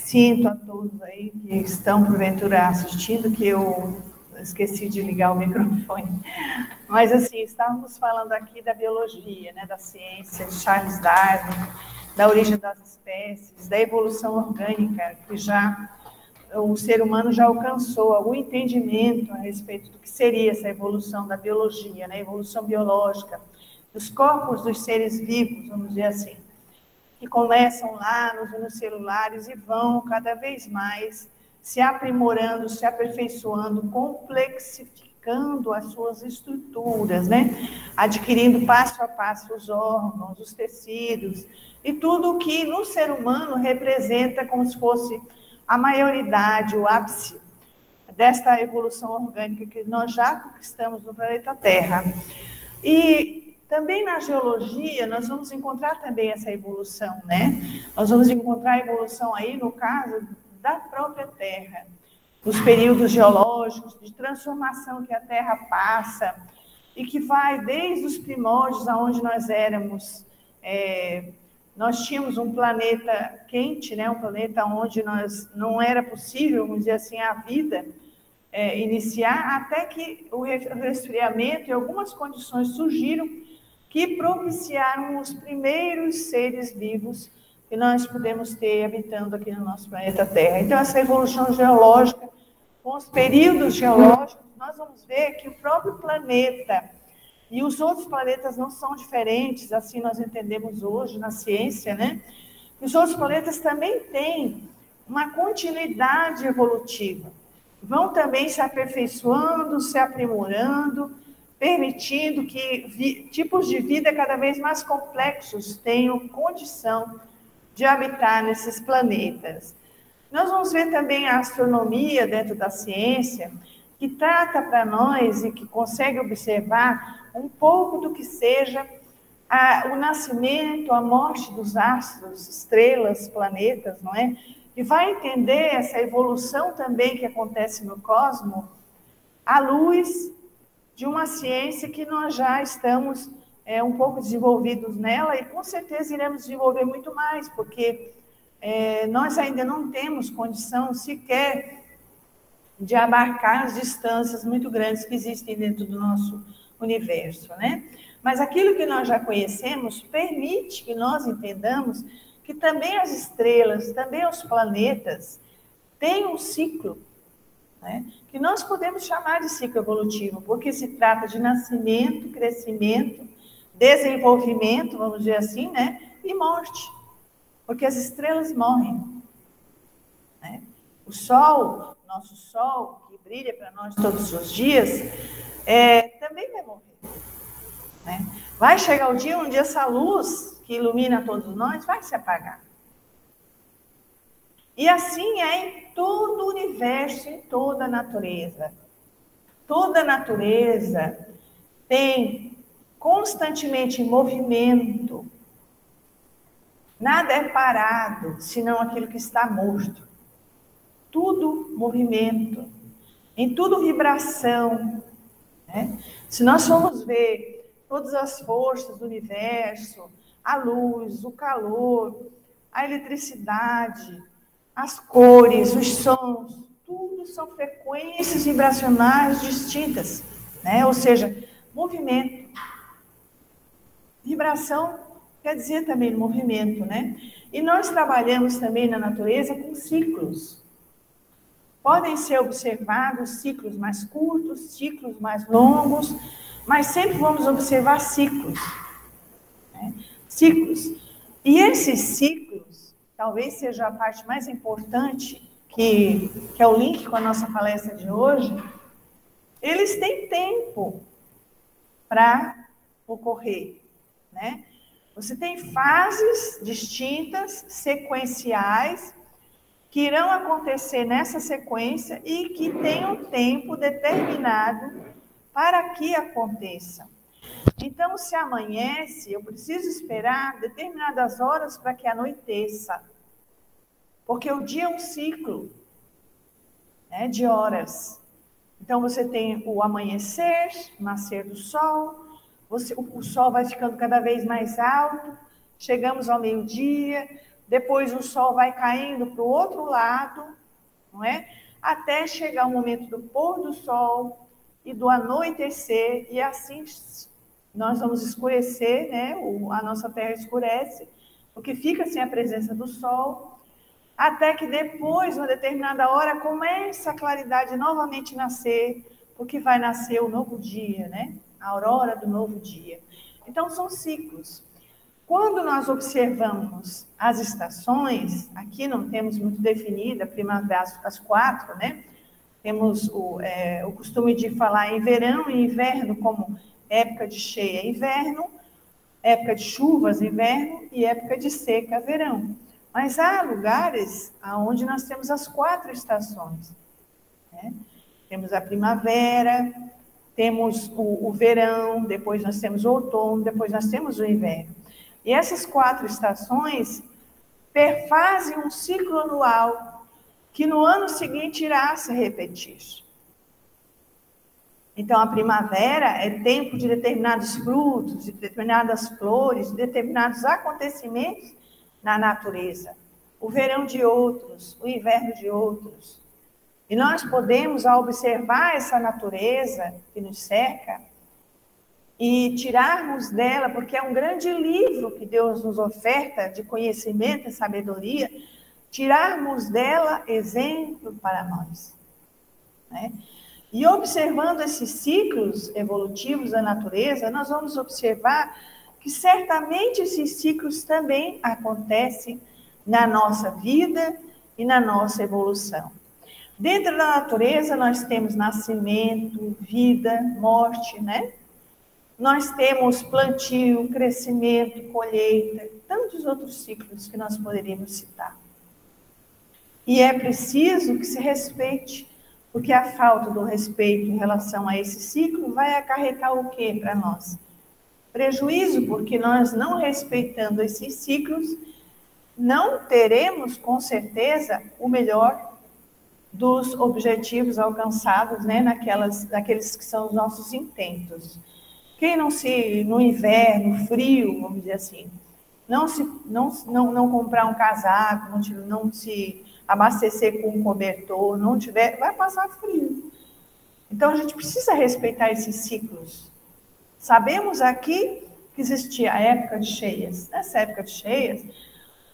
Sinto a todos aí que estão, porventura, assistindo, que eu esqueci de ligar o microfone. Mas, assim, estávamos falando aqui da biologia, né, da ciência, de Charles Darwin, da origem das espécies, da evolução orgânica, que já o ser humano já alcançou algum entendimento a respeito do que seria essa evolução da biologia, né, evolução biológica, dos corpos dos seres vivos, vamos dizer assim, que começam lá nos unicelulares e vão cada vez mais se aprimorando, se aperfeiçoando, complexificando as suas estruturas, né? Adquirindo passo a passo os órgãos, os tecidos e tudo o que no ser humano representa como se fosse a maioridade, o ápice desta evolução orgânica que nós já conquistamos no planeta Terra. E também na geologia, nós vamos encontrar também essa evolução, né? Nós vamos encontrar a evolução aí, no caso, da própria Terra. Os períodos geológicos de transformação que a Terra passa e que vai desde os primórdios, aonde nós éramos... nós tínhamos um planeta quente, né? Um planeta onde não era possível, vamos dizer assim, a vida iniciar, até que o resfriamento e algumas condições surgiram que propiciaram os primeiros seres vivos que nós podemos ter habitando aqui no nosso planeta Terra. Então, essa evolução geológica, com os períodos geológicos, nós vamos ver que o próprio planeta e os outros planetas não são diferentes, assim nós entendemos hoje na ciência, né? Os outros planetas também têm uma continuidade evolutiva. Vão também se aperfeiçoando, se aprimorando, permitindo que tipos de vida cada vez mais complexos tenham condição de habitar nesses planetas. Nós vamos ver também a astronomia dentro da ciência, que trata para nós e que consegue observar um pouco do que seja o nascimento, a morte dos astros, estrelas, planetas, não é? E vai entender essa evolução também que acontece no cosmos à luz de uma ciência que nós já estamos um pouco desenvolvidos nela e com certeza iremos desenvolver muito mais, porque nós ainda não temos condição sequer de abarcar as distâncias muito grandes que existem dentro do nosso universo, né? Mas aquilo que nós já conhecemos permite que nós entendamos que também as estrelas, também os planetas têm um ciclo, né, que nós podemos chamar de ciclo evolutivo, porque se trata de nascimento, crescimento, desenvolvimento, vamos dizer assim, né, e morte, porque as estrelas morrem, né? O Sol, nosso Sol, que brilha para nós todos os dias, também vai morrer, né? Vai chegar o dia onde essa luz que ilumina todos nós vai se apagar. E assim é em todo o universo, em toda a natureza. Toda a natureza tem constantemente movimento. Nada é parado, senão aquilo que está morto. Tudo movimento, em tudo vibração, né? Se nós formos ver todas as forças do universo, a luz, o calor, a eletricidade, as cores, os sons, tudo são frequências vibracionais distintas, né? Ou seja, movimento. Vibração quer dizer também movimento, né? E nós trabalhamos também na natureza com ciclos. Podem ser observados ciclos mais curtos, ciclos mais longos, mas sempre vamos observar ciclos, né? Ciclos. E esses ciclos, talvez seja a parte mais importante, que é o link com a nossa palestra de hoje, eles têm tempo para ocorrer, né? Você tem fases distintas, sequenciais, que irão acontecer nessa sequência e que tem um tempo determinado para que aconteça. Então, se amanhece, eu preciso esperar determinadas horas para que anoiteça. Porque o dia é um ciclo, né, de horas. Então, você tem o amanhecer, o nascer do sol, o sol vai ficando cada vez mais alto, chegamos ao meio-dia, depois o sol vai caindo para o outro lado, não é? Até chegar o momento do pôr do sol e do anoitecer, e assim nós vamos escurecer, né? A nossa Terra escurece, porque fica sem a presença do sol, até que depois, uma determinada hora, começa a claridade novamente nascer, porque vai nascer o novo dia, né? A aurora do novo dia. Então, são ciclos. Quando nós observamos as estações, aqui não temos muito definida, primavera, as 4, né? Temos o costume de falar em verão e inverno como época de cheia, inverno, época de chuvas, inverno, e época de seca, verão. Mas há lugares onde nós temos as 4 estações, né? Temos a primavera, temos o verão, depois nós temos o outono, depois nós temos o inverno. E essas 4 estações perfazem um ciclo anual que no ano seguinte irá se repetir. Então, a primavera é tempo de determinados frutos, de determinadas flores, de determinados acontecimentos na natureza. O verão de outros, o inverno de outros. E nós podemos, ao observar essa natureza que nos cerca, e tirarmos dela, porque é um grande livro que Deus nos oferta de conhecimento e sabedoria, tirarmos dela exemplo para nós, né? E observando esses ciclos evolutivos da natureza, nós vamos observar que certamente esses ciclos também acontecem na nossa vida e na nossa evolução. Dentro da natureza, nós temos nascimento, vida, morte, né? Nós temos plantio, crescimento, colheita, tantos outros ciclos que nós poderíamos citar. E é preciso que se respeite, porque a falta do respeito em relação a esse ciclo vai acarretar o quê para nós? Prejuízo, porque nós não respeitando esses ciclos, não teremos, com certeza, o melhor dos objetivos alcançados, né, naqueles que são os nossos intentos. Quem no inverno, frio, vamos dizer assim, não comprar um casaco, não se abastecer com um cobertor, não tiver, vai passar frio. Então, a gente precisa respeitar esses ciclos. Sabemos aqui que existia a época de cheias. Nessa época de cheias,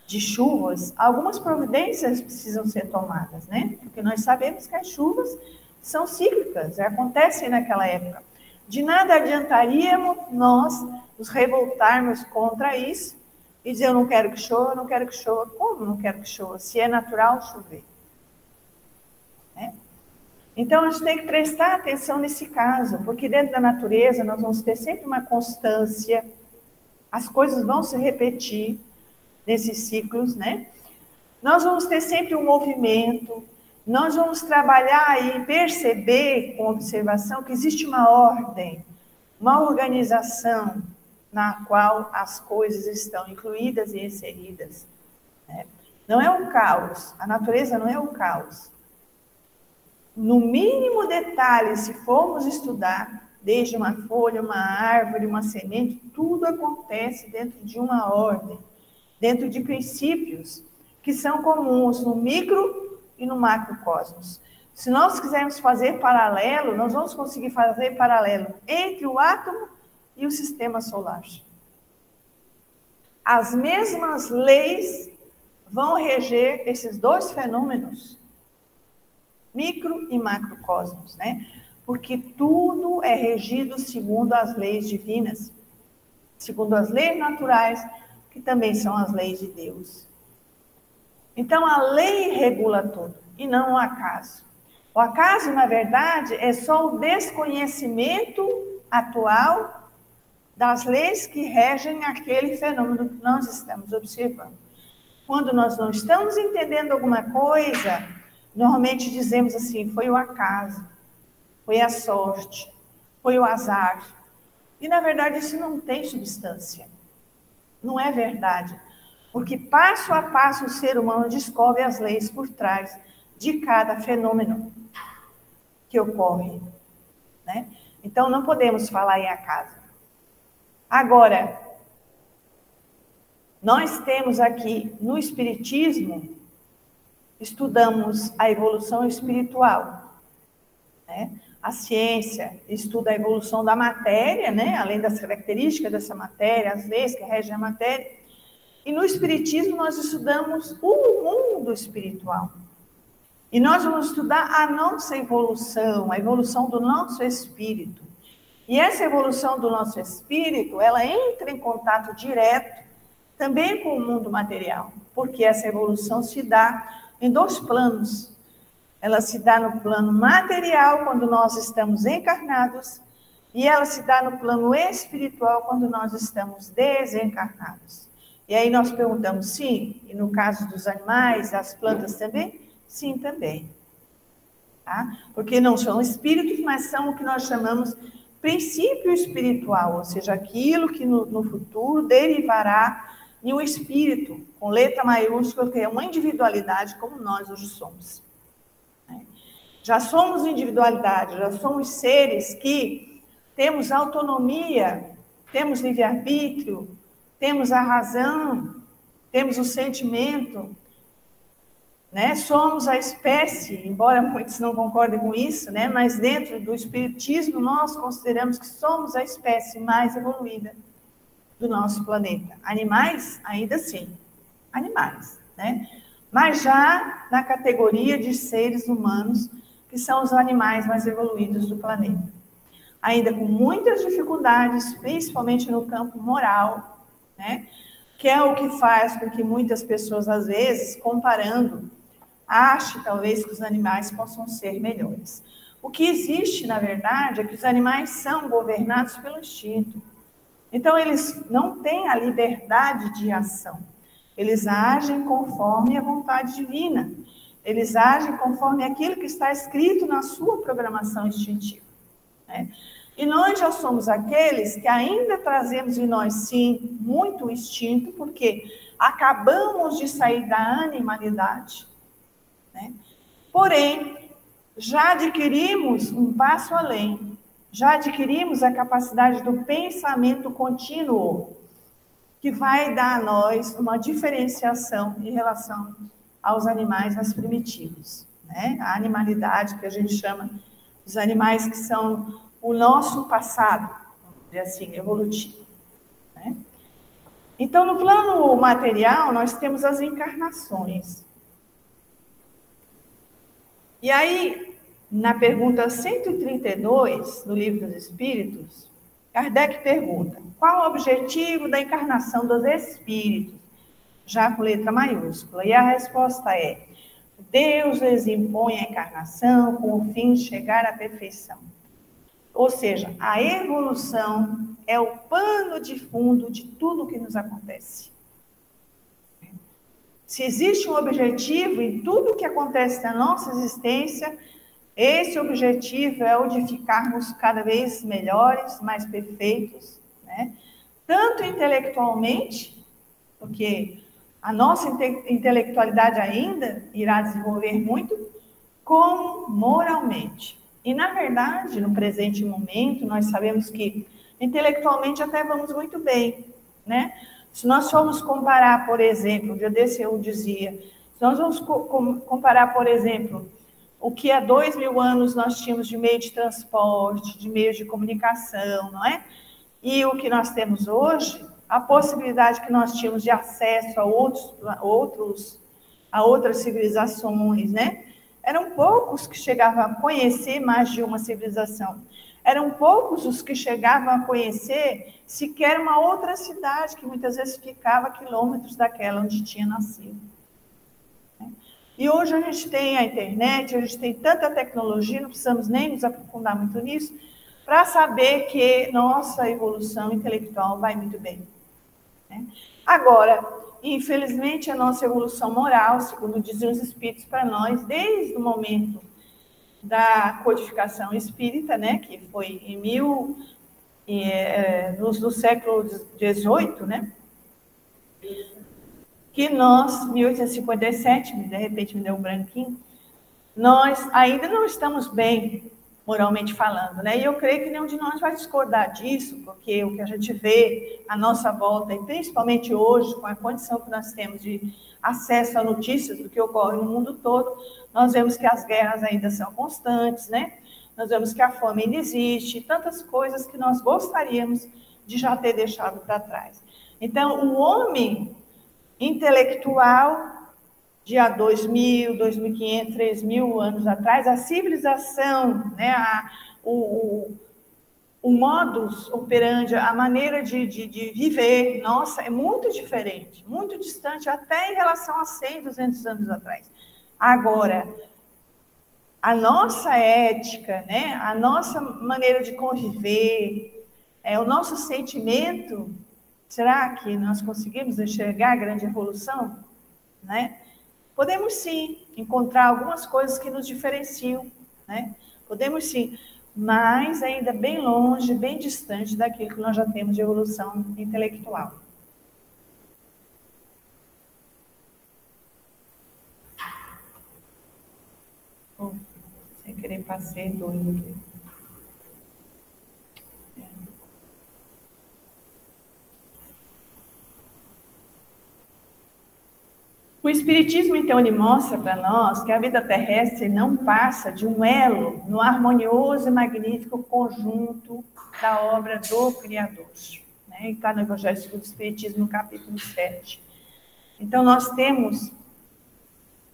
de chuvas, algumas providências precisam ser tomadas, né? Porque nós sabemos que as chuvas são cíclicas, acontecem naquela época. De nada adiantaríamos nós nos revoltarmos contra isso e dizer, eu não quero que chova, não quero que chova. Como não quero que chova? Se é natural chover. Né? Então, a gente tem que prestar atenção nesse caso, porque dentro da natureza nós vamos ter sempre uma constância, as coisas vão se repetir nesses ciclos, né? Nós vamos ter sempre um movimento, nós vamos trabalhar e perceber com observação que existe uma ordem, uma organização na qual as coisas estão incluídas e inseridas, né? Não é um caos, a natureza não é um caos. No mínimo detalhe, se formos estudar, desde uma folha, uma árvore, uma semente, tudo acontece dentro de uma ordem, dentro de princípios que são comuns no micro e no macrocosmos. Se nós quisermos fazer paralelo, nós vamos conseguir fazer paralelo entre o átomo e o sistema solar. As mesmas leis vão reger esses dois fenômenos, micro e macrocosmos, né? Porque tudo é regido segundo as leis divinas, segundo as leis naturais, que também são as leis de Deus. Então, a lei regula tudo, e não o acaso. O acaso, na verdade, é só o desconhecimento atual das leis que regem aquele fenômeno que nós estamos observando. Quando nós não estamos entendendo alguma coisa, normalmente dizemos assim, foi o acaso, foi a sorte, foi o azar. E, na verdade, isso não tem substância. Não é verdade. Porque passo a passo o ser humano descobre as leis por trás de cada fenômeno que ocorre, né? Então, não podemos falar em acaso. Agora, Nós temos aqui, no Espiritismo, estudamos a evolução espiritual, né? A ciência estuda a evolução da matéria, né? Além das características dessa matéria, as leis que regem a matéria. E no Espiritismo nós estudamos o mundo espiritual. E nós vamos estudar a nossa evolução, a evolução do nosso espírito. E essa evolução do nosso espírito, ela entra em contato direto também com o mundo material, porque essa evolução se dá em 2 planos. Ela se dá no plano material, quando nós estamos encarnados, e ela se dá no plano espiritual, quando nós estamos desencarnados. E aí nós perguntamos, sim, e no caso dos animais, das plantas também? Sim, também. Tá? Porque não são espíritos, mas são o que nós chamamos princípio espiritual, ou seja, aquilo que no futuro derivará em um espírito, com letra maiúscula, que é uma individualidade como nós hoje somos. Já somos individualidade, já somos seres que temos autonomia, temos livre-arbítrio, temos a razão, temos o sentimento, né? Somos a espécie, embora muitos não concordem com isso, né? Mas dentro do Espiritismo nós consideramos que somos a espécie mais evoluída do nosso planeta. Animais, ainda sim, animais, né? Mas já na categoria de seres humanos, que são os animais mais evoluídos do planeta. Ainda com muitas dificuldades, principalmente no campo moral, né? Que é o que faz com que muitas pessoas, às vezes, comparando, achem talvez que os animais possam ser melhores. O que existe, na verdade, é que os animais são governados pelo instinto. Então, eles não têm a liberdade de ação. Eles agem conforme a vontade divina. Eles agem conforme aquilo que está escrito na sua programação instintiva, né? E nós já somos aqueles que ainda trazemos em nós, sim, muito instinto, porque acabamos de sair da animalidade, né? Porém, já adquirimos um passo além, já adquirimos a capacidade do pensamento contínuo, que vai dar a nós uma diferenciação em relação aos animais mais primitivos, né? A animalidade que a gente chama dos animais que são o nosso passado, vamos dizer assim, evolutivo, né? Então, no plano material, nós temos as encarnações. E aí, na pergunta 132 do Livro dos Espíritos, Kardec pergunta: qual o objetivo da encarnação dos espíritos? Já com letra maiúscula. E a resposta é: Deus lhes impõe a encarnação com o fim de chegar à perfeição. Ou seja, a evolução é o pano de fundo de tudo o que nos acontece. Se existe um objetivo em tudo o que acontece na nossa existência, esse objetivo é o de ficarmos cada vez melhores, mais perfeitos, né? Tanto intelectualmente, porque a nossa intelectualidade ainda irá desenvolver muito, como moralmente. E, na verdade, no presente momento, nós sabemos que intelectualmente até vamos muito bem, né? Se nós formos comparar, por exemplo, um dia desse eu dizia, se nós vamos comparar, por exemplo, o que há 2000 anos nós tínhamos de meio de transporte, de meio de comunicação, não é? E o que nós temos hoje, a possibilidade que nós tínhamos de acesso a outras civilizações, né? Eram poucos que chegavam a conhecer mais de uma civilização. Eram poucos os que chegavam a conhecer sequer uma outra cidade, que muitas vezes ficava a quilômetros daquela onde tinha nascido. E hoje a gente tem a internet, a gente tem tanta tecnologia, não precisamos nem nos aprofundar muito nisso, para saber que nossa evolução intelectual vai muito bem, né? Agora, infelizmente, a nossa evolução moral, segundo dizem os espíritos para nós, desde o momento da codificação espírita, né, que foi no século XVIII, né, que nós, 1857, de repente me deu um branquinho, nós ainda não estamos bem moralmente falando, né? E eu creio que nenhum de nós vai discordar disso, porque o que a gente vê à nossa volta, e principalmente hoje, com a condição que nós temos de acesso a notícias do que ocorre no mundo todo, nós vemos que as guerras ainda são constantes, né? Nós vemos que a fome ainda existe, tantas coisas que nós gostaríamos de já ter deixado para trás. Então, o homem intelectual de há 2.000, 2.500, 3.000 anos atrás, a civilização, né, o modus operandi, a maneira de viver, nossa, é muito diferente, muito distante, até em relação a 100, 200 anos atrás. Agora, a nossa ética, né, a nossa maneira de conviver, o nosso sentimento, será que nós conseguimos enxergar a grande evolução? Né? Podemos sim encontrar algumas coisas que nos diferenciam, né? Podemos sim, mas ainda bem longe, bem distante daquilo que nós já temos de evolução intelectual. Sem querer passei doido aqui. O Espiritismo, então, ele mostra para nós que a vida terrestre não passa de um elo no harmonioso e magnífico conjunto da obra do Criador. Né? Está no Evangelho segundo o Espiritismo, no capítulo 7. Então, nós temos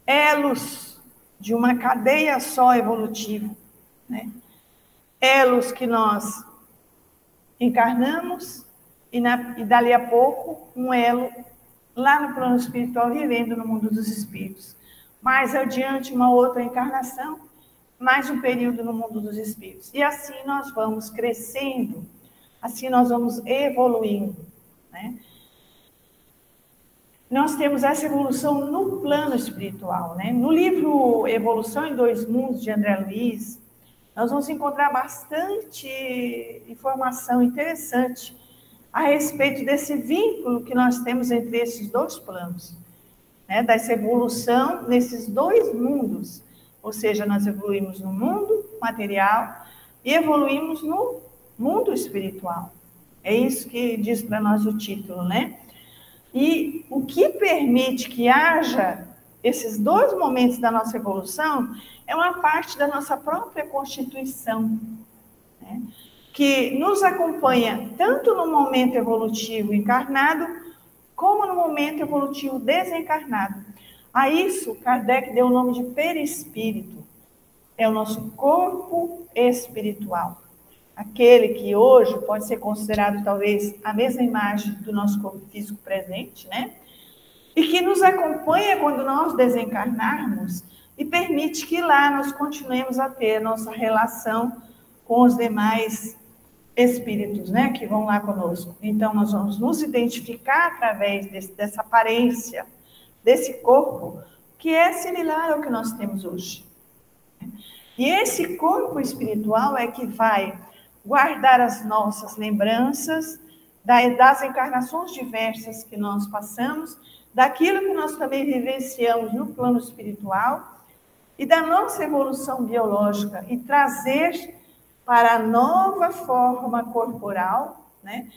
elos de uma cadeia só evolutiva. Né? Elos que nós encarnamos e dali a pouco um elo lá no plano espiritual, vivendo no mundo dos espíritos. Mais adiante, uma outra encarnação, mais um período no mundo dos espíritos. E assim nós vamos crescendo, assim nós vamos evoluindo. Né? Nós temos essa evolução no plano espiritual. Né? No livro Evolução em Dois Mundos, de André Luiz, nós vamos encontrar bastante informação interessante a respeito desse vínculo que nós temos entre esses dois planos, né? Dessa evolução nesses dois mundos, ou seja, nós evoluímos no mundo material e evoluímos no mundo espiritual. É isso que diz para nós o título, né? E o que permite que haja esses dois momentos da nossa evolução é uma parte da nossa própria constituição, né? Que nos acompanha tanto no momento evolutivo encarnado, como no momento evolutivo desencarnado. A isso, Kardec deu o nome de perispírito. É o nosso corpo espiritual. Aquele que hoje pode ser considerado, talvez, a mesma imagem do nosso corpo físico presente, né? E que nos acompanha quando nós desencarnarmos e permite que lá nós continuemos a ter a nossa relação com os demais espíritos, né, que vão lá conosco. Então, nós vamos nos identificar através dessa aparência, desse corpo, que é similar ao que nós temos hoje. E esse corpo espiritual é que vai guardar as nossas lembranças das encarnações diversas que nós passamos, daquilo que nós também vivenciamos no plano espiritual e da nossa evolução biológica e trazer para a nova forma corporal, né?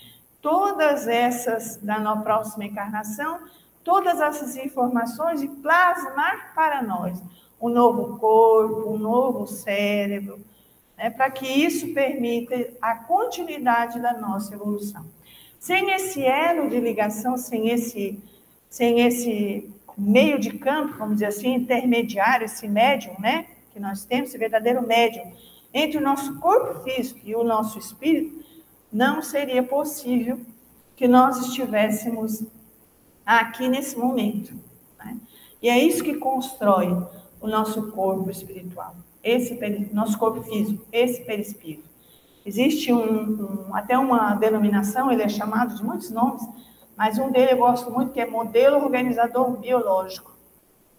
Todas essas, da nossa próxima encarnação, todas essas informações e plasmar para nós um novo corpo, um novo cérebro, né? Para que isso permita a continuidade da nossa evolução. Sem esse elo de ligação, sem esse meio de campo, vamos dizer assim, intermediário, esse médium, né? Que nós temos, esse verdadeiro médium, entre o nosso corpo físico e o nosso espírito, não seria possível que nós estivéssemos aqui nesse momento. Né? E é isso que constrói o nosso corpo espiritual, nosso corpo físico, esse perispírito. Existe até uma denominação, ele é chamado de muitos nomes, mas um dele eu gosto muito, que é modelo organizador biológico.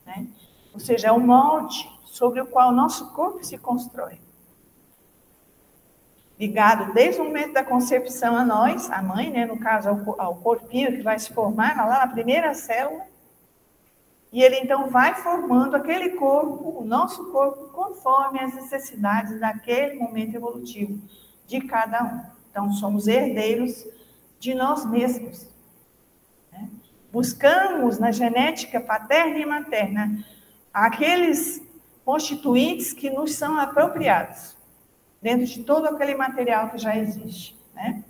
Né? Ou seja, é um molde sobre o qual o nosso corpo se constrói. Ligado desde o momento da concepção a nós, a mãe, né, no caso ao corpinho que vai se formar lá na primeira célula, E ele então vai formando aquele corpo, o nosso corpo, conforme as necessidades daquele momento evolutivo de cada um. Então, somos herdeiros de nós mesmos. Né? Buscamos na genética paterna e materna aqueles constituintes que nos são apropriados, dentro de todo aquele material que já existe. Né?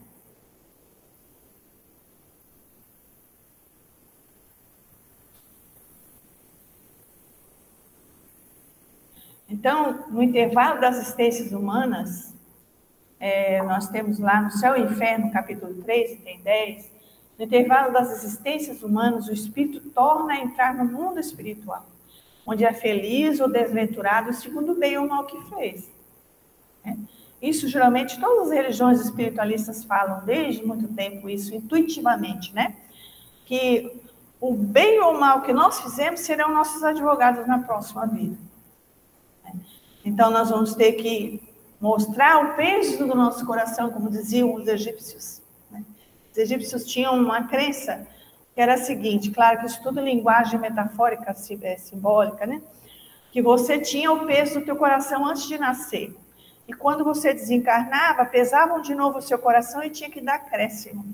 Então, no intervalo das existências humanas, nós temos lá no Céu e Inferno, capítulo 3, item 10, no intervalo das existências humanas, o espírito torna a entrar no mundo espiritual, onde é feliz ou desventurado segundo o bem ou mal que fez. Isso, geralmente, todas as religiões espiritualistas falam desde muito tempo isso, intuitivamente, né? Que o bem ou mal que nós fizemos serão nossos advogados na próxima vida. Então, nós vamos ter que mostrar o peso do nosso coração, como diziam os egípcios. Né? Os egípcios tinham uma crença que era a seguinte, claro que isso tudo é linguagem metafórica, simbólica, né? Que você tinha o peso do teu coração antes de nascer. E quando você desencarnava, pesavam de novo o seu coração e tinha que dar acréscimo.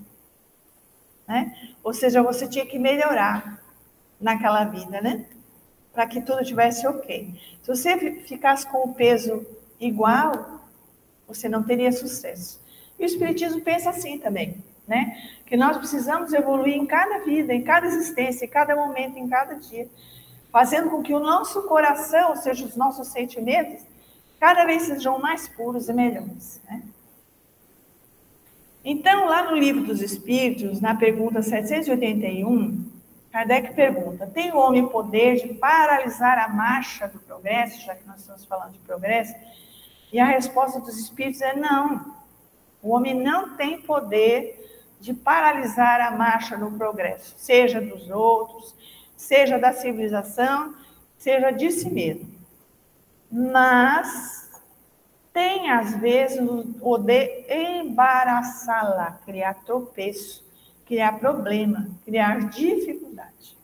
Né? Ou seja, você tinha que melhorar naquela vida, né? Para que tudo estivesse ok. Se você ficasse com o peso igual, você não teria sucesso. E o Espiritismo pensa assim também, né? Que nós precisamos evoluir em cada vida, em cada existência, em cada momento, em cada dia, fazendo com que o nosso coração, ou seja, os nossos sentimentos, cada vez sejam mais puros e melhores. Né? Então, lá no Livro dos Espíritos, na pergunta 781, Kardec pergunta, tem o homem poder de paralisar a marcha do progresso, já que nós estamos falando de progresso? E a resposta dos Espíritos é não. O homem não tem poder de paralisar a marcha do progresso, seja dos outros, seja da civilização, seja de si mesmo. Mas tem, às vezes, o poder embaraçá-la, criar tropeço, criar problema, criar dificuldade.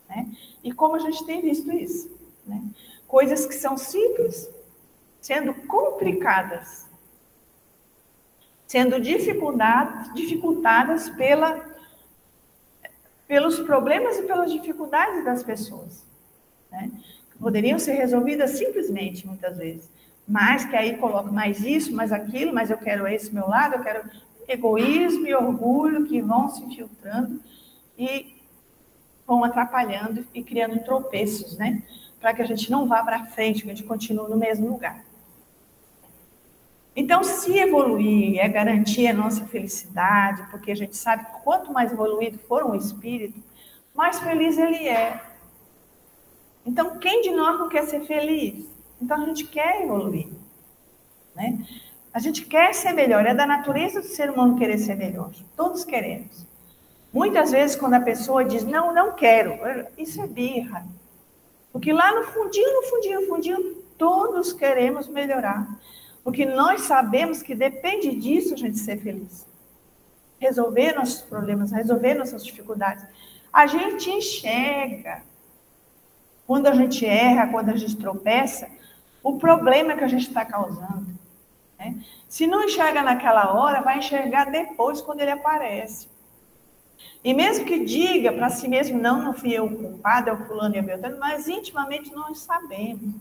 Né? E como a gente tem visto isso? Né? Coisas que são simples, sendo complicadas, sendo dificultadas pelos problemas e pelas dificuldades das pessoas. Né? Poderiam ser resolvidas simplesmente, muitas vezes. Mas que aí coloca mais isso, mais aquilo, mas eu quero esse meu lado, eu quero egoísmo e orgulho que vão se infiltrando e vão atrapalhando e criando tropeços, né? Para que a gente não vá para frente, que a gente continue no mesmo lugar. Então, se evoluir é garantir a nossa felicidade, porque a gente sabe que quanto mais evoluído for um espírito, mais feliz ele é. Então, quem de nós não quer ser feliz? Então, a gente quer evoluir, né? A gente quer ser melhor, é da natureza do ser humano querer ser melhor. Todos queremos. Muitas vezes, quando a pessoa diz, não, não quero, isso é birra. Porque lá no fundinho, todos queremos melhorar. Porque nós sabemos que depende disso a gente ser feliz. Resolver nossos problemas, resolver nossas dificuldades. A gente enxerga, quando a gente erra, quando a gente tropeça, o problema que a gente está causando. Né? Se não enxerga naquela hora, vai enxergar depois, quando ele aparece. E mesmo que diga para si mesmo, não fui eu o culpado, é o fulano e a Beltrano, mas intimamente nós sabemos.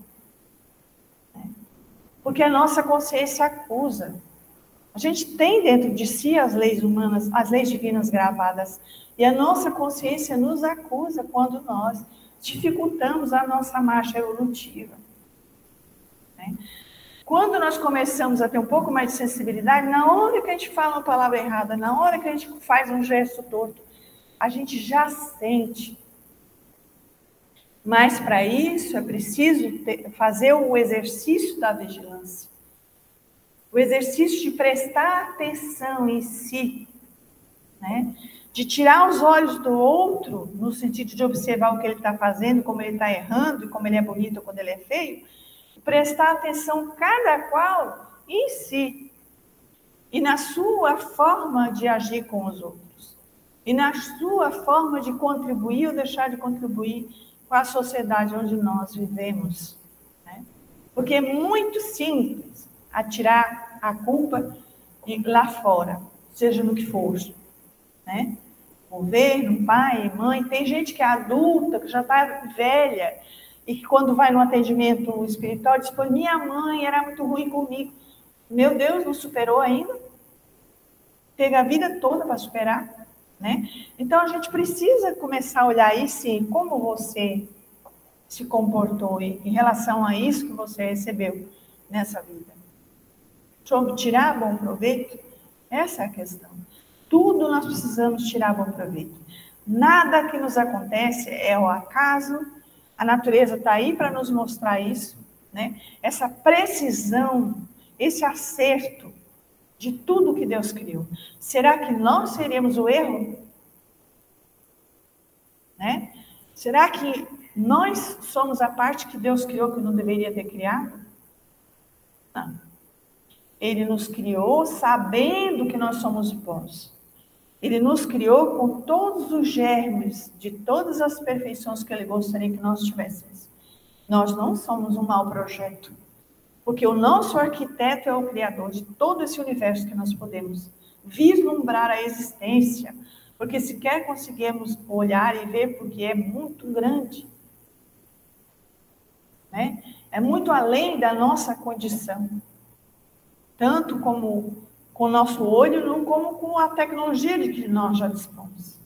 Né? Porque a nossa consciência acusa. A gente tem dentro de si as leis humanas, as leis divinas gravadas, e a nossa consciência nos acusa quando nós dificultamos a nossa marcha evolutiva. Né? Quando nós começamos a ter um pouco mais de sensibilidade, na hora que a gente fala uma palavra errada, na hora que a gente faz um gesto torto, a gente já sente. Mas para isso é preciso fazer o exercício da vigilância. O exercício de prestar atenção em si, né? De tirar os olhos do outro, no sentido de observar o que ele está fazendo, como ele está errando, como ele é bonito ou quando ele é feio, prestar atenção cada qual em si e na sua forma de agir com os outros e na sua forma de contribuir ou deixar de contribuir com a sociedade onde nós vivemos, né? Porque é muito simples atirar a culpa lá fora, seja no que for, né? Governo, pai, mãe, tem gente que é adulta, que já está velha, e que quando vai no atendimento espiritual diz, pô, minha mãe era muito ruim comigo. Meu Deus, não superou ainda? Teve a vida toda para superar, né? Então, a gente precisa começar a olhar aí, sim, como você se comportou em relação a isso que você recebeu nessa vida. Soube tirar bom proveito? Essa é a questão. Tudo nós precisamos tirar bom proveito. Nada que nos acontece é ao acaso, a natureza está aí para nos mostrar isso, né? Essa precisão, esse acerto de tudo que Deus criou. Será que nós seríamos o erro? Né? Será que nós somos a parte que Deus criou que não deveria ter criado? Não. Ele nos criou sabendo que nós somos bons. Ele nos criou com todos os germes de todas as perfeições que Ele gostaria que nós tivéssemos. Nós não somos um mau projeto. Porque o nosso arquiteto é o criador de todo esse universo que nós podemos vislumbrar a existência, porque sequer conseguimos olhar e ver, porque é muito grande, né? É muito além da nossa condição, tanto como com o nosso olho, como com a tecnologia de que nós já dispomos.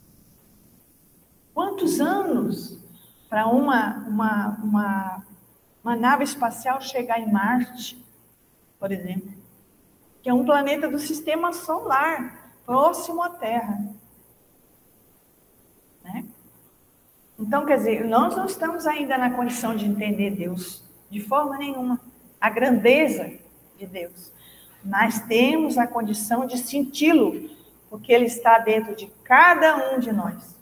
Quantos anos para uma nave espacial chegar em Marte, por exemplo, que é um planeta do sistema solar, próximo à Terra. Né? Então, quer dizer, nós não estamos ainda na condição de entender Deus, de forma nenhuma, a grandeza de Deus. Mas temos a condição de senti-lo, porque Ele está dentro de cada um de nós.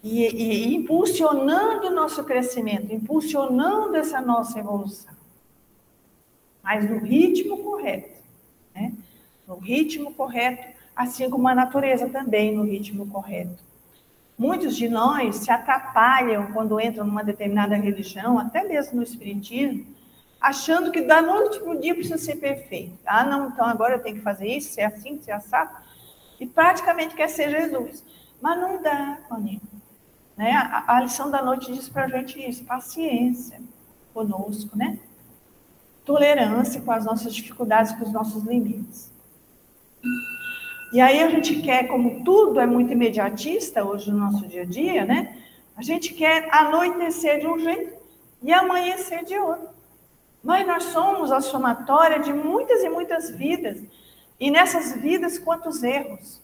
E impulsionando o nosso crescimento, impulsionando essa nossa evolução. Mas no ritmo correto, né? No ritmo correto, assim como a natureza também no ritmo correto. Muitos de nós se atrapalham quando entram numa determinada religião, até mesmo no espiritismo, achando que da noite para o dia precisa ser perfeito. Ah, não, então agora eu tenho que fazer isso, ser assim, ser assado. E praticamente quer ser Jesus. Mas não dá, Toninho. Né? A lição da noite diz para a gente isso, paciência conosco, né? Tolerância com as nossas dificuldades, com os nossos limites. E aí a gente quer, como tudo é muito imediatista hoje no nosso dia a dia, né? A gente quer anoitecer de um jeito e amanhecer de outro. Mas nós somos a somatória de muitas e muitas vidas. E nessas vidas, quantos erros,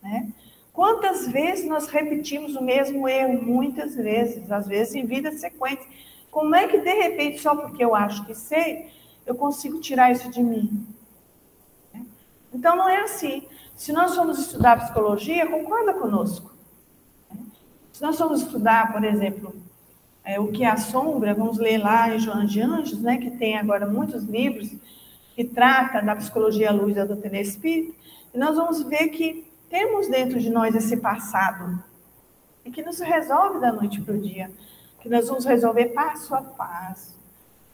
né? Quantas vezes nós repetimos o mesmo erro? Muitas vezes, às vezes em vidas sequentes. Como é que, de repente, só porque eu acho que sei, eu consigo tirar isso de mim? Então, não é assim. Se nós formos estudar psicologia, concorda conosco. Se nós formos estudar, por exemplo, o que é a sombra, vamos ler lá em Joana de Anjos, né, que tem agora muitos livros que tratam da psicologia à luz da doutrina espírita, e nós vamos ver que temos dentro de nós esse passado, e que nos resolve da noite para o dia, que nós vamos resolver passo a passo,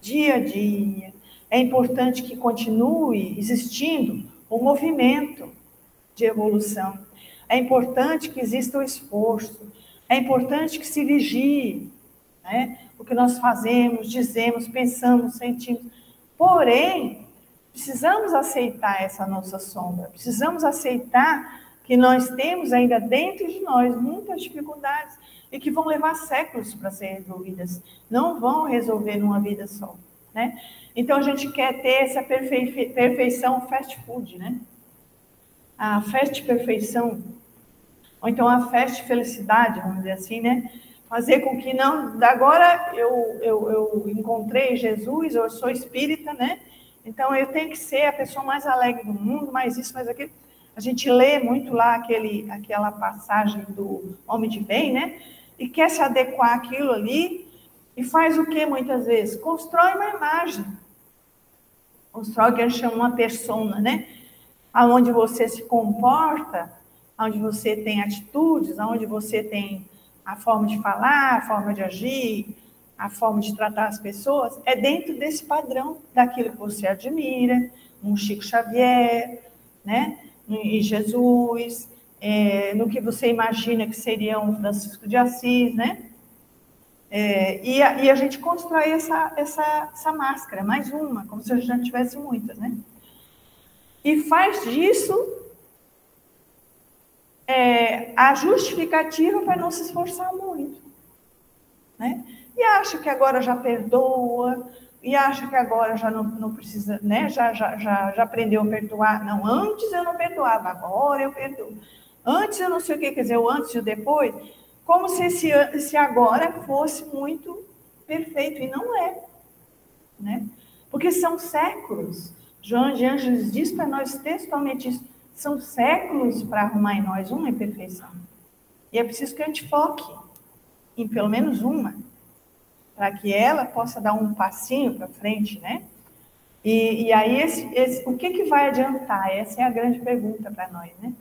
dia a dia. É importante que continue existindo um movimento de evolução. É importante que exista o esforço. É importante que se vigie, né? O que nós fazemos, dizemos, pensamos, sentimos. Porém, precisamos aceitar essa nossa sombra. Precisamos aceitar que nós temos ainda dentro de nós muitas dificuldades e que vão levar séculos para serem resolvidas. Não vão resolver numa vida só, né? Então, a gente quer ter essa perfeição fast food, né? A fast perfeição, ou então a fast felicidade, vamos dizer assim, né? Fazer com que não... Agora eu encontrei Jesus, eu sou espírita, né? Então, eu tenho que ser a pessoa mais alegre do mundo, mais isso, mais aquilo. A gente lê muito lá aquela passagem do homem de bem, né? E quer se adequar àquilo ali e faz o que muitas vezes? Constrói uma imagem. Constrói o que a gente chama uma persona, né? Onde você se comporta, onde você tem atitudes, onde você tem a forma de falar, a forma de agir, a forma de tratar as pessoas, é dentro desse padrão daquilo que você admira, um Chico Xavier, né? Em Jesus, no que você imagina que seria um Francisco de Assis, né? E a gente constrói essa máscara, mais uma, como se a gente já tivesse muitas, né? E faz disso a justificativa para não se esforçar muito, né? E acha que agora já perdoa, e acha que agora já não precisa, né? Já aprendeu a perdoar. Não, antes eu não perdoava, agora eu perdoo. Antes eu não sei o que, quer dizer, o antes e o depois, como se esse agora fosse muito perfeito, e não é, né? Porque são séculos. João de Ângeles diz para nós textualmente isso, são séculos para arrumar em nós uma imperfeição. E é preciso que a gente foque em pelo menos uma, para que ela possa dar um passinho para frente, né? E aí, o que vai adiantar? Essa é a grande pergunta para nós, né?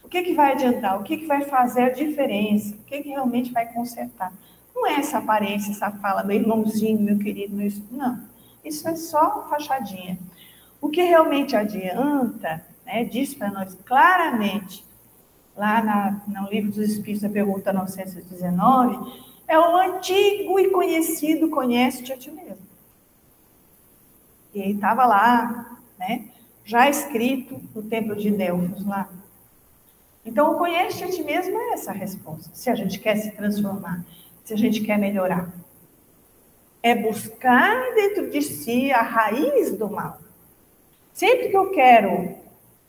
O que vai adiantar? O que vai fazer a diferença? O que realmente vai consertar? Não é essa aparência, essa fala, meu irmãozinho, meu querido, meu... não. Isso é só fachadinha. O que realmente adianta, né, diz para nós claramente, lá no Livro dos Espíritos, a pergunta 919, é o antigo e conhecido conhece-te a ti mesmo. E ele estava lá, né, já escrito no Templo de Delfos, lá. Então, o conhece-te a ti mesmo é essa resposta, se a gente quer se transformar, se a gente quer melhorar. É buscar dentro de si a raiz do mal. Sempre que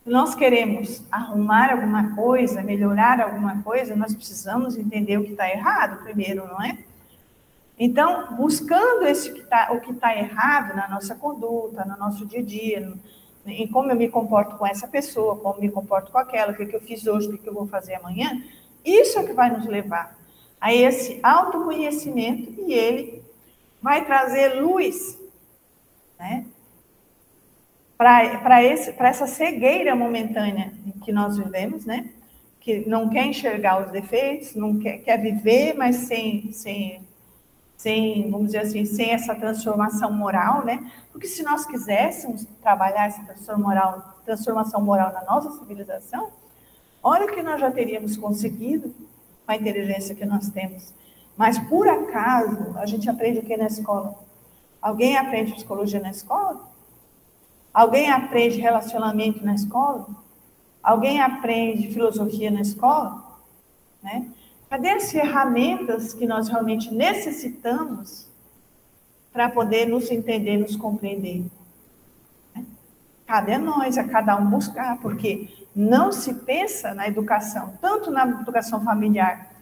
nós queremos arrumar alguma coisa, melhorar alguma coisa, nós precisamos entender o que está errado primeiro, não é? Então, buscando o que está errado na nossa conduta, no nosso dia a dia, em como eu me comporto com essa pessoa, como eu me comporto com aquela, o que eu fiz hoje, o que eu vou fazer amanhã, isso é que vai nos levar a esse autoconhecimento, e ele vai trazer luz, né? Para essa cegueira momentânea que nós vivemos, né? Que não quer enxergar os defeitos, não quer viver, mas sem, vamos dizer assim, sem essa transformação moral, né? Porque se nós quiséssemos trabalhar essa transformação moral na nossa civilização, olha o que nós já teríamos conseguido com a inteligência que nós temos. Mas, por acaso, a gente aprende o que na escola? Alguém aprende psicologia na escola? Alguém aprende relacionamento na escola? Alguém aprende filosofia na escola? Né? Cadê as ferramentas que nós realmente necessitamos para poder nos entender, nos compreender? Né? Cabe a nós, a cada um buscar, porque não se pensa na educação, tanto na educação familiar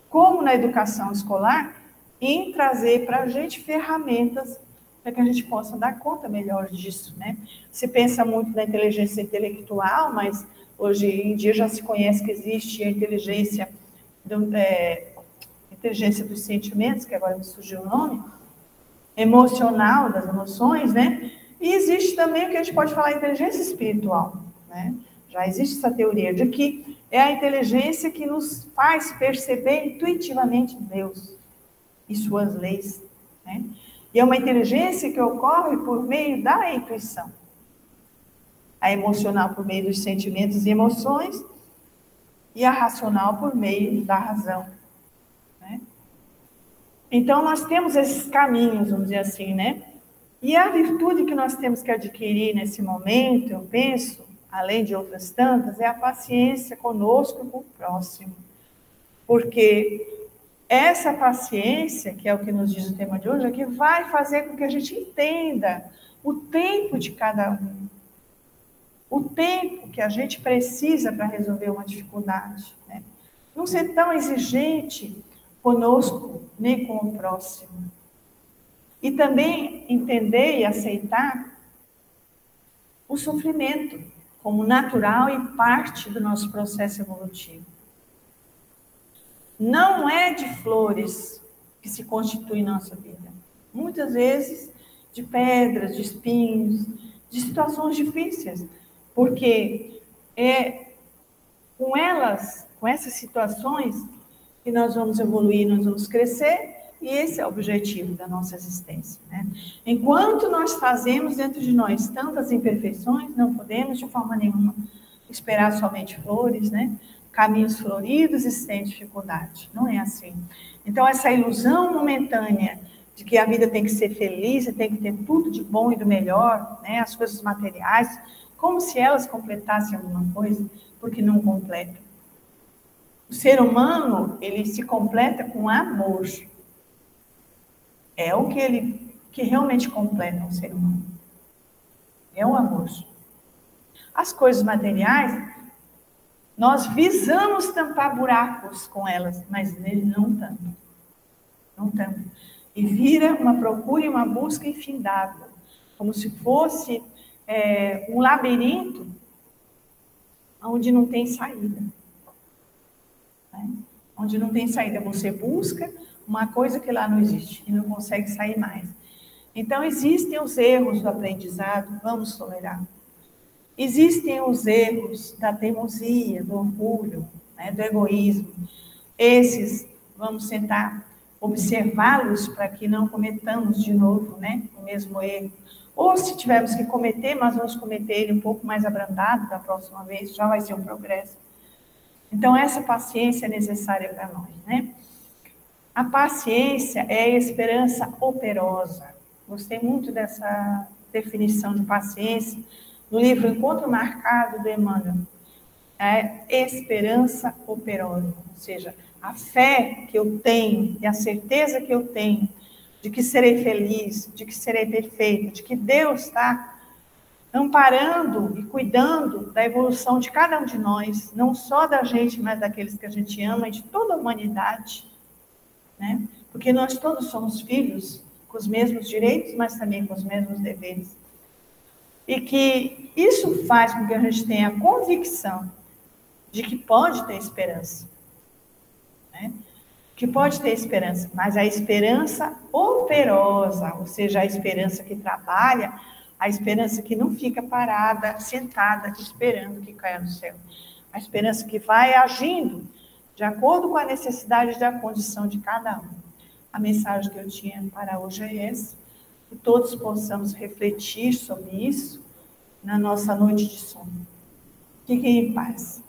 como na educação escolar, em trazer para a gente ferramentas para que a gente possa dar conta melhor disso, né? Se pensa muito na inteligência intelectual, mas hoje em dia já se conhece que existe a inteligência dos sentimentos, que agora me surgiu o nome, emocional, das emoções, né? E existe também o que a gente pode falar inteligência espiritual, né? Já existe essa teoria de que é a inteligência que nos faz perceber intuitivamente Deus e suas leis, né? E é uma inteligência que ocorre por meio da intuição. A emocional por meio dos sentimentos e emoções, e a racional por meio da razão, né? Então, nós temos esses caminhos, vamos dizer assim, né? E a virtude que nós temos que adquirir nesse momento, eu penso, além de outras tantas, é a paciência conosco e com o próximo. Porque essa paciência, que é o que nos diz o tema de hoje, é que vai fazer com que a gente entenda o tempo de cada um. O tempo que a gente precisa para resolver uma dificuldade, né? Não ser tão exigente conosco, nem com o próximo. E também entender e aceitar o sofrimento como natural e parte do nosso processo evolutivo. Não é de flores que se constitui nossa vida. Muitas vezes de pedras, de espinhos, de situações difíceis. Porque com essas situações, que nós vamos evoluir, nós vamos crescer, e esse é o objetivo da nossa existência, né? Enquanto nós fazemos dentro de nós tantas imperfeições, não podemos de forma nenhuma esperar somente flores, né? Caminhos floridos e sem dificuldade. Não é assim. Então, essa ilusão momentânea de que a vida tem que ser feliz e tem que ter tudo de bom e do melhor, né? As coisas materiais, como se elas completassem alguma coisa, porque não completam. O ser humano, ele se completa com amor. É o que realmente completa um ser humano. É o amor. As coisas materiais, nós visamos tampar buracos com elas, mas nele não tampa. Não tampa. E vira uma procura e uma busca infindável, como se fosse um labirinto onde não tem saída. Né? Onde não tem saída. Você busca uma coisa que lá não existe e não consegue sair mais. Então, existem os erros do aprendizado, vamos tolerar. Existem os erros da teimosia, do orgulho, né, do egoísmo. Esses, vamos tentar observá-los para que não cometamos de novo, né, o mesmo erro. Ou se tivermos que cometer, mas vamos cometer ele um pouco mais abrandado da próxima vez, já vai ser um progresso. Então, essa paciência é necessária para nós, né? A paciência é a esperança operosa. Gostei muito dessa definição de paciência no livro Encontro Marcado, do Emmanuel. É esperança operosa, ou seja, a fé que eu tenho e a certeza que eu tenho de que serei feliz, de que serei perfeita, de que Deus está amparando e cuidando da evolução de cada um de nós, não só da gente, mas daqueles que a gente ama e de toda a humanidade, né? Porque nós todos somos filhos com os mesmos direitos, mas também com os mesmos deveres. E que isso faz com que a gente tenha a convicção de que pode ter esperança, né? Que pode ter esperança, mas a esperança operosa, ou seja, a esperança que trabalha, a esperança que não fica parada, sentada, esperando que caia no céu. A esperança que vai agindo de acordo com a necessidade e da condição de cada um. A mensagem que eu tinha para hoje é essa, que todos possamos refletir sobre isso na nossa noite de sono. Fiquem em paz.